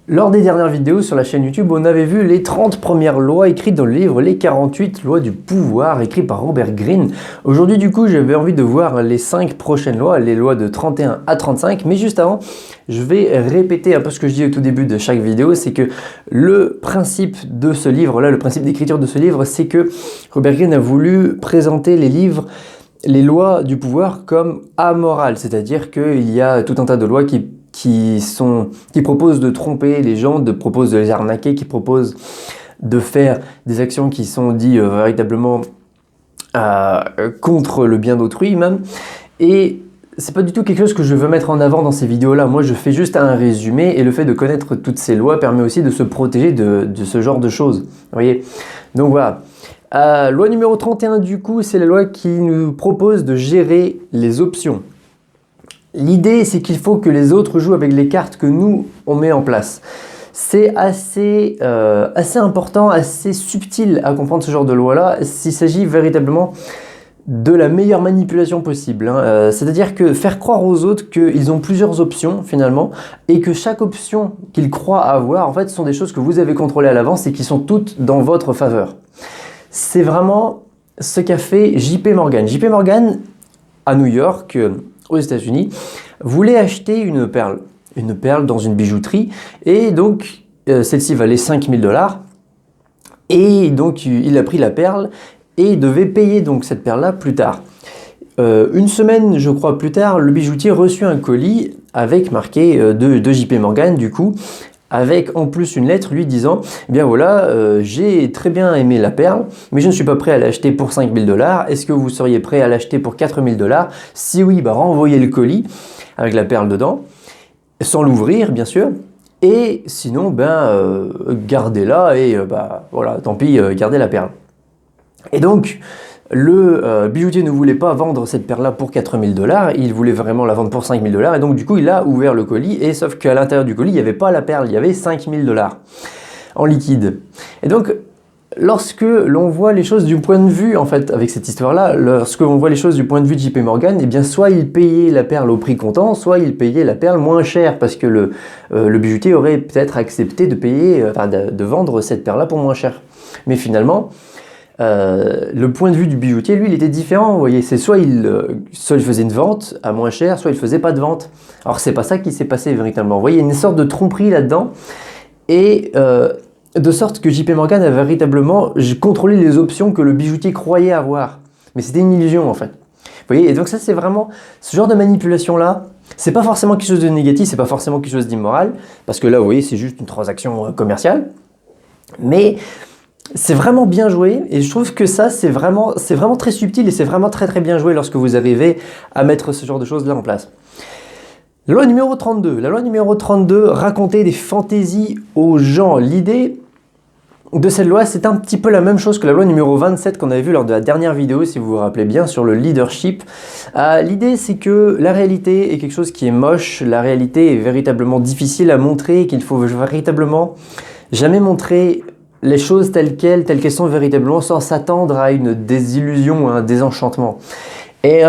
Lors des dernières vidéos sur la chaîne YouTube, on avait vu les 30 premières lois écrites dans le livre Les 48 lois du pouvoir, écrit par Robert Greene. Aujourd'hui, du coup, j'avais envie de voir les 5 prochaines lois, les lois de 31 à 35. Mais juste avant, je vais répéter un peu ce que je dis au tout début de chaque vidéo. C'est que le principe de ce livre-là, le principe d'écriture de ce livre, c'est que Robert Greene a voulu présenter les lois du pouvoir comme amorales. C'est-à-dire qu'il y a tout un tas de lois qui proposent de tromper les gens, proposent de les arnaquer, qui proposent de faire des actions qui sont dites véritablement contre le bien d'autrui même. Et c'est pas du tout quelque chose que je veux mettre en avant dans ces vidéos-là. Moi, je fais juste un résumé et le fait de connaître toutes ces lois permet aussi de se protéger de ce genre de choses. Vous voyez ? Donc voilà. Loi numéro 31, du coup, c'est la loi qui nous propose de gérer les options. L'idée, c'est qu'il faut que les autres jouent avec les cartes que nous, on met en place. C'est assez important, assez subtil à comprendre ce genre de loi-là, s'il s'agit véritablement de la meilleure manipulation possible. C'est-à-dire que faire croire aux autres qu'ils ont plusieurs options, finalement, et que chaque option qu'ils croient avoir, en fait, sont des choses que vous avez contrôlées à l'avance et qui sont toutes dans votre faveur. C'est vraiment ce qu'a fait JP Morgan. JP Morgan, à New York, aux États-Unis, voulait acheter une perle dans une bijouterie, et donc celle-ci valait 5 000 $, et donc il a pris la perle et devait payer donc cette perle-là plus tard. Une semaine, je crois, plus tard, le bijoutier reçut un colis avec marqué de JP Morgan, du coup, avec en plus une lettre lui disant « Bien voilà, j'ai très bien aimé la perle, mais je ne suis pas prêt à l'acheter pour 5 000 $. Est-ce que vous seriez prêt à l'acheter pour 4 000 $? Si oui, renvoyez le colis avec la perle dedans, sans l'ouvrir bien sûr. Et sinon, gardez-la et voilà, tant pis, gardez la perle. » Et donc, le bijoutier ne voulait pas vendre cette perle-là pour 4 000 $, il voulait vraiment la vendre pour 5 000 $, et donc du coup il a ouvert le colis, et sauf qu'à l'intérieur du colis il n'y avait pas la perle, il y avait 5 000 $ en liquide. Et donc, lorsque l'on voit les choses du point de vue, en fait, avec cette histoire-là, lorsque l'on voit les choses du point de vue de JP Morgan, eh bien soit il payait la perle au prix comptant, soit il payait la perle moins cher, parce que le bijoutier aurait peut-être accepté de vendre cette perle-là pour moins cher. Mais finalement, le point de vue du bijoutier, lui, il était différent, vous voyez. C'est soit il faisait une vente à moins cher, soit il faisait pas de vente. Alors c'est pas ça qui s'est passé véritablement. Vous voyez, il y a une sorte de tromperie là-dedans, et de sorte que JP Morgan a véritablement contrôlé les options que le bijoutier croyait avoir. Mais c'était une illusion en fait. Vous voyez, et donc ça c'est vraiment ce genre de manipulation-là. C'est pas forcément quelque chose de négatif, c'est pas forcément quelque chose d'immoral, parce que là, vous voyez, c'est juste une transaction commerciale. Mais c'est vraiment bien joué, et je trouve que ça, c'est vraiment très subtil, et c'est vraiment très très bien joué lorsque vous arrivez à mettre ce genre de choses là en place. La loi numéro 32. La loi numéro 32 racontait des fantaisies aux gens. L'idée de cette loi, c'est un petit peu la même chose que la loi numéro 27 qu'on avait vue lors de la dernière vidéo, si vous vous rappelez bien, sur le leadership. L'idée, c'est que la réalité est quelque chose qui est moche, la réalité est véritablement difficile à montrer, qu'il faut véritablement jamais montrer les choses telles qu'elles sont véritablement, sans s'attendre à une désillusion, à un désenchantement. Et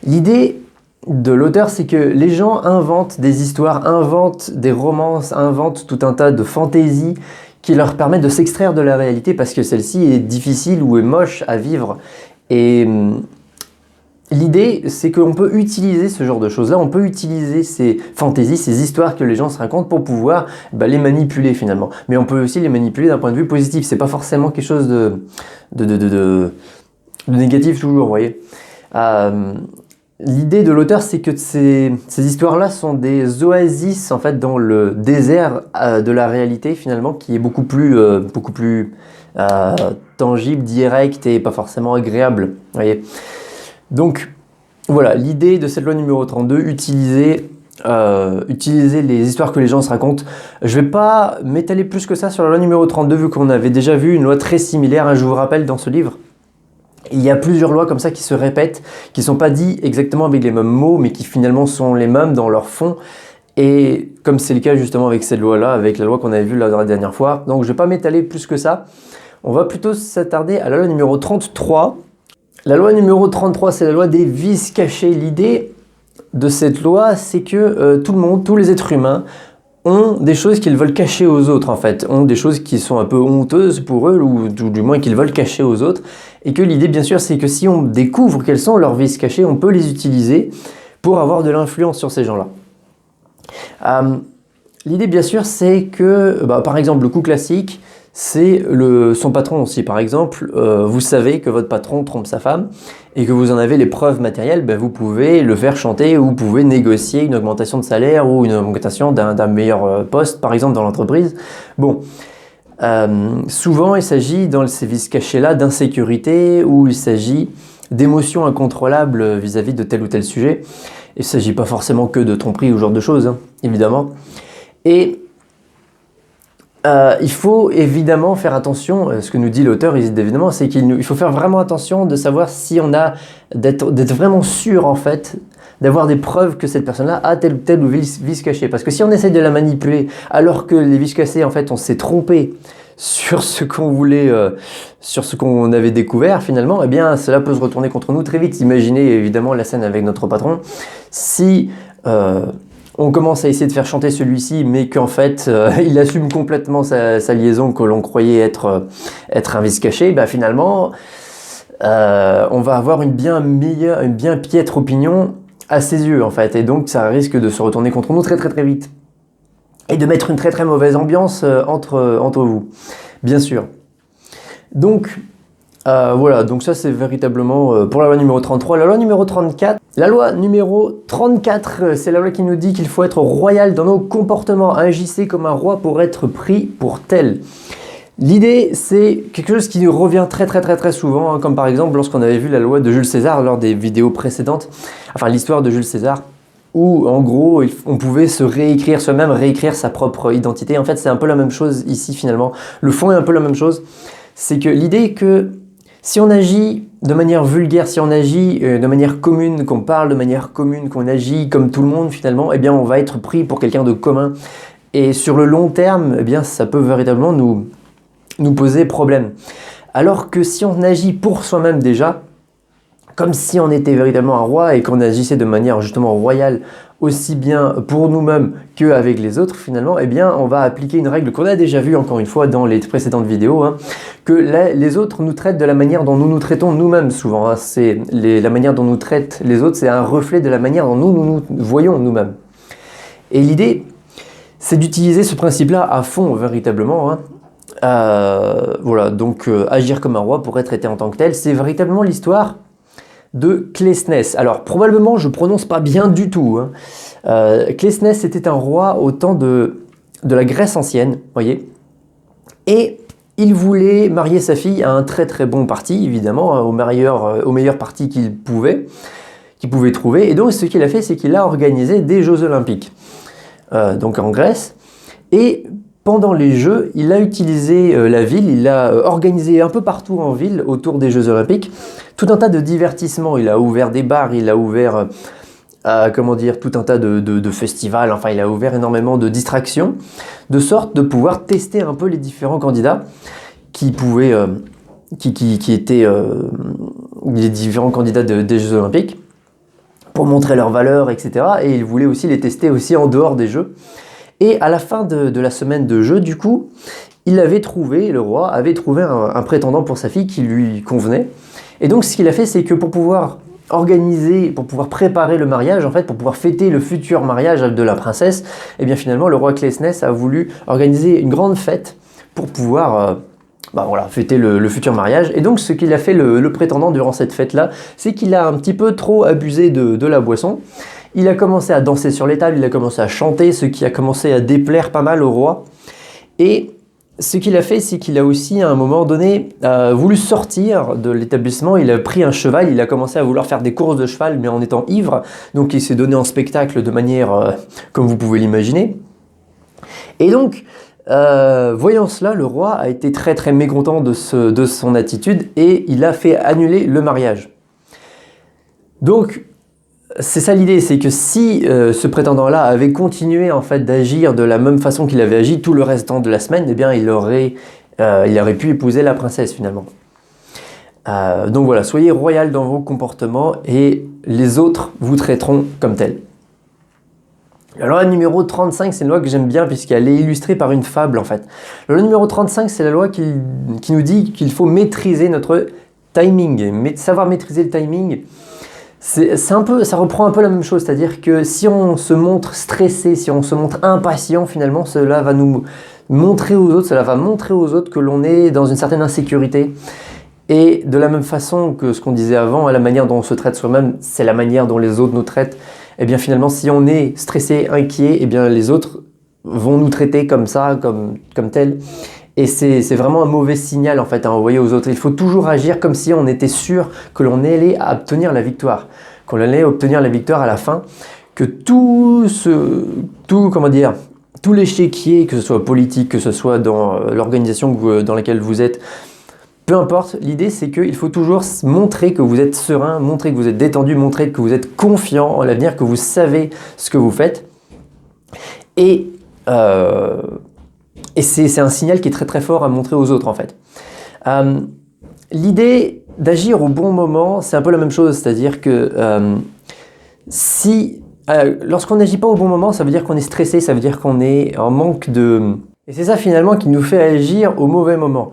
l'idée de l'auteur, c'est que les gens inventent des histoires, inventent des romances, inventent tout un tas de fantaisies qui leur permettent de s'extraire de la réalité parce que celle-ci est difficile ou est moche à vivre. Et l'idée, c'est qu'on peut utiliser ce genre de choses-là, on peut utiliser ces fantaisies, ces histoires que les gens se racontent pour pouvoir les manipuler finalement. Mais on peut aussi les manipuler d'un point de vue positif, c'est pas forcément quelque chose de négatif toujours, vous voyez. L'idée de l'auteur, c'est que ces histoires-là sont des oasis en fait dans le désert de la réalité finalement, qui est beaucoup plus tangible, direct et pas forcément agréable, vous voyez. Donc voilà, l'idée de cette loi numéro 32, utiliser les histoires que les gens se racontent. Je vais pas m'étaler plus que ça sur la loi numéro 32 vu qu'on avait déjà vu une loi très similaire, je vous rappelle dans ce livre. Il y a plusieurs lois comme ça qui se répètent, qui ne sont pas dites exactement avec les mêmes mots, mais qui finalement sont les mêmes dans leur fond. Et comme c'est le cas justement avec cette loi-là, avec la loi qu'on avait vue la dernière fois. Donc je ne vais pas m'étaler plus que ça. On va plutôt s'attarder à la loi numéro 33. La loi numéro 33, c'est la loi des vices cachés. L'idée de cette loi, c'est que tout le monde, tous les êtres humains, ont des choses qu'ils veulent cacher aux autres en fait, ont des choses qui sont un peu honteuses pour eux ou du moins qu'ils veulent cacher aux autres et que l'idée bien sûr c'est que si on découvre quels sont leurs vices cachés, on peut les utiliser pour avoir de l'influence sur ces gens-là. L'idée bien sûr c'est que par exemple le coup classique c'est son patron aussi. Par exemple, vous savez que votre patron trompe sa femme et que vous en avez les preuves matérielles, vous pouvez le faire chanter ou vous pouvez négocier une augmentation de salaire ou une augmentation d'un meilleur poste, par exemple, dans l'entreprise. Bon, souvent, il s'agit dans ces vices cachés-là d'insécurité ou il s'agit d'émotions incontrôlables vis-à-vis de tel ou tel sujet. Il ne s'agit pas forcément que de tromperie ou ce genre de choses, hein, évidemment. Et il faut évidemment faire attention, ce que nous dit l'auteur évidemment, c'est qu'il faut faire vraiment attention de savoir si on a, d'être vraiment sûr en fait, d'avoir des preuves que cette personne-là a tel ou vice caché. Parce que si on essaye de la manipuler alors que les vices cachés, en fait, on s'est trompé sur ce qu'on voulait, sur ce qu'on avait découvert finalement, eh bien cela peut se retourner contre nous très vite. Imaginez évidemment la scène avec notre patron. Si on commence à essayer de faire chanter celui-ci, mais qu'en fait, il assume complètement sa liaison que l'on croyait être un vice caché, finalement, on va avoir une bien piètre opinion à ses yeux, en fait. Et donc, ça risque de se retourner contre nous très vite. Et de mettre une très mauvaise ambiance entre vous, bien sûr. Donc, voilà, donc ça c'est véritablement pour la loi numéro 33. La loi numéro 34, la loi numéro 34, c'est la loi qui nous dit qu'il faut être royal dans nos comportements. Agissez comme un roi pour être pris pour tel. L'idée, c'est quelque chose qui revient très souvent, hein, comme par exemple lorsqu'on avait vu la loi de Jules César lors des vidéos précédentes, enfin l'histoire de Jules César, où en gros on pouvait se réécrire soi-même, réécrire sa propre identité. En fait, c'est un peu la même chose ici finalement. Le fond est un peu la même chose. C'est que l'idée est que si on agit de manière vulgaire, si on agit de manière commune, qu'on parle de manière commune, qu'on agit comme tout le monde finalement, eh bien on va être pris pour quelqu'un de commun. Et sur le long terme, eh bien ça peut véritablement nous poser problème. Alors que si on agit pour soi-même déjà, comme si on était véritablement un roi et qu'on agissait de manière justement royale, aussi bien pour nous-mêmes qu'avec les autres finalement, eh bien on va appliquer une règle qu'on a déjà vue encore une fois dans les précédentes vidéos, hein, que les autres nous traitent de la manière dont nous nous traitons nous-mêmes souvent. Hein. La manière dont nous traitent les autres, c'est un reflet de la manière dont nous voyons nous-mêmes. Et l'idée, c'est d'utiliser ce principe-là à fond véritablement. Hein. Voilà, donc agir comme un roi pour être traité en tant que tel, c'est véritablement l'histoire de Clésnès. Alors probablement je prononce pas bien du tout. Hein. Clésnès était un roi au temps de la Grèce ancienne, voyez, et il voulait marier sa fille à un très bon parti, évidemment, hein, au meilleur parti qu'il pouvait trouver. Et donc ce qu'il a fait, c'est qu'il a organisé des Jeux Olympiques, donc en Grèce, et pendant les Jeux, il a utilisé la ville, il a organisé un peu partout en ville, autour des Jeux Olympiques, tout un tas de divertissements. Il a ouvert des bars, il a ouvert tout un tas de festivals, enfin il a ouvert énormément de distractions, de sorte de pouvoir tester un peu les différents candidats qui étaient les différents candidats des Jeux Olympiques, pour montrer leur valeur, etc. Et il voulait aussi les tester aussi en dehors des Jeux. Et à la fin de la semaine de jeu, du coup, le roi avait trouvé un prétendant pour sa fille qui lui convenait. Et donc ce qu'il a fait, c'est que pour pouvoir préparer le mariage, en fait, pour pouvoir fêter le futur mariage de la princesse, eh bien finalement le roi Clésnès a voulu organiser une grande fête pour pouvoir fêter le futur mariage. Et donc ce qu'il a fait le prétendant durant cette fête-là, c'est qu'il a un petit peu trop abusé de la boisson. Il a commencé à danser sur les tables, il a commencé à chanter, ce qui a commencé à déplaire pas mal au roi. Et ce qu'il a fait, c'est qu'il a aussi, à un moment donné, voulu sortir de l'établissement. Il a pris un cheval, il a commencé à vouloir faire des courses de cheval, mais en étant ivre. Donc il s'est donné en spectacle de manière, comme vous pouvez l'imaginer. Et donc, voyant cela, le roi a été très mécontent de son attitude et il a fait annuler le mariage. Donc, c'est ça l'idée, c'est que si ce prétendant-là avait continué en fait d'agir de la même façon qu'il avait agi tout le restant de la semaine, eh bien il aurait pu épouser la princesse finalement. Donc voilà, soyez royal dans vos comportements et les autres vous traiteront comme tel. La loi numéro 35, c'est une loi que j'aime bien puisqu'elle est illustrée par une fable en fait. La loi numéro 35, c'est la loi qui nous dit qu'il faut maîtriser notre timing. Savoir maîtriser le timing, ça reprend un peu la même chose, c'est-à-dire que si on se montre stressé, si on se montre impatient, finalement, cela va nous montrer aux autres, cela va montrer aux autres que l'on est dans une certaine insécurité. Et de la même façon que ce qu'on disait avant, la manière dont on se traite soi-même, c'est la manière dont les autres nous traitent. Et bien finalement, si on est stressé, inquiet, et bien les autres vont nous traiter comme ça, comme tel. Et c'est vraiment un mauvais signal en fait à envoyer aux autres. Il faut toujours agir comme si on était sûr que l'on allait obtenir la victoire, qu'on allait obtenir la victoire à la fin, que tout l'échiquier, que ce soit politique, que ce soit dans l'organisation dans laquelle vous êtes, peu importe, l'idée c'est qu'il faut toujours montrer que vous êtes serein, montrer que vous êtes détendu, montrer que vous êtes confiant en l'avenir, que vous savez ce que vous faites. Et c'est un signal qui est très très fort à montrer aux autres en fait. L'idée d'agir au bon moment, c'est un peu la même chose, c'est-à-dire que lorsqu'on n'agit pas au bon moment, ça veut dire qu'on est stressé, ça veut dire qu'on est en manque de... Et c'est ça finalement qui nous fait agir au mauvais moment.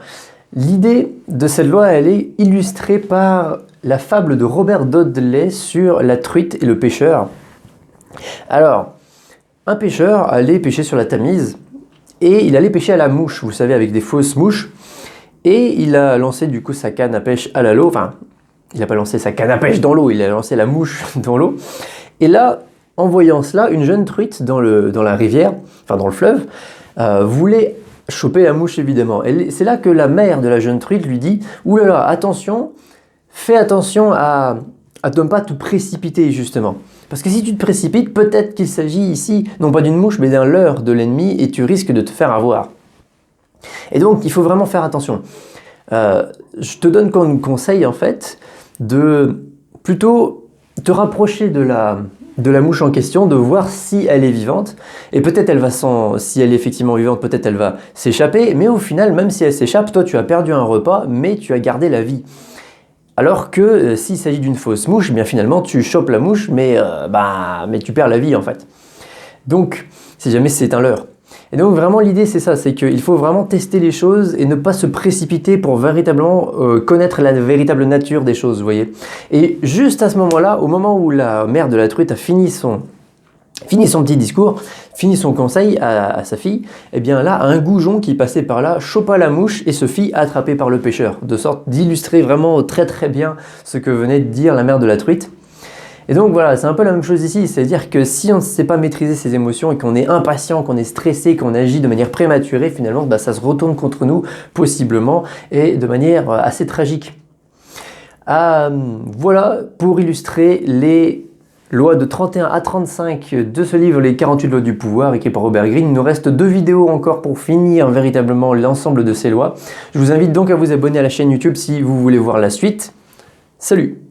L'idée de cette loi, elle est illustrée par la fable de Robert Dudley sur la truite et le pêcheur. Alors, un pêcheur allait pêcher sur la Tamise et il allait pêcher à la mouche, vous savez, avec des fausses mouches. Et il a lancé du coup sa canne à pêche à l'eau, enfin, il n'a pas lancé sa canne à pêche dans l'eau, il a lancé la mouche dans l'eau. Et là, en voyant cela, une jeune truite dans la rivière, enfin dans le fleuve, voulait choper la mouche évidemment. Et c'est là que la mère de la jeune truite lui dit « Ouh là là, attention, fais attention à ne pas te précipiter justement. Parce que si tu te précipites, peut-être qu'il s'agit ici non pas d'une mouche mais d'un leurre de l'ennemi et tu risques de te faire avoir. » Et donc il faut vraiment faire attention. Je te donne comme conseil en fait de plutôt te rapprocher de la mouche en question, de voir si elle est vivante, et peut-être si elle est effectivement vivante, peut-être elle va s'échapper, mais au final, même si elle s'échappe, toi tu as perdu un repas, mais tu as gardé la vie. Alors que s'il s'agit d'une fausse mouche, eh bien finalement tu chopes la mouche, mais tu perds la vie en fait. Donc, si jamais c'est un leurre. Et donc vraiment l'idée c'est ça, c'est qu'il faut vraiment tester les choses et ne pas se précipiter pour véritablement connaître la véritable nature des choses, vous voyez. Et juste à ce moment-là, au moment où la mère de la truite a fini son petit discours, fini son conseil à sa fille, et bien là, un goujon qui passait par là chopa la mouche et se fit attraper par le pêcheur, de sorte d'illustrer vraiment très très bien ce que venait de dire la mère de la truite. Et donc voilà, c'est un peu la même chose ici, c'est-à-dire que si on ne sait pas maîtriser ses émotions et qu'on est impatient, qu'on est stressé, qu'on agit de manière prématurée, finalement ça se retourne contre nous, possiblement, et de manière assez tragique. Voilà pour illustrer les lois de 31 à 35 de ce livre, les 48 lois du pouvoir, écrit par Robert Greene. Il nous reste 2 vidéos encore pour finir véritablement l'ensemble de ces lois. Je vous invite donc à vous abonner à la chaîne YouTube si vous voulez voir la suite. Salut!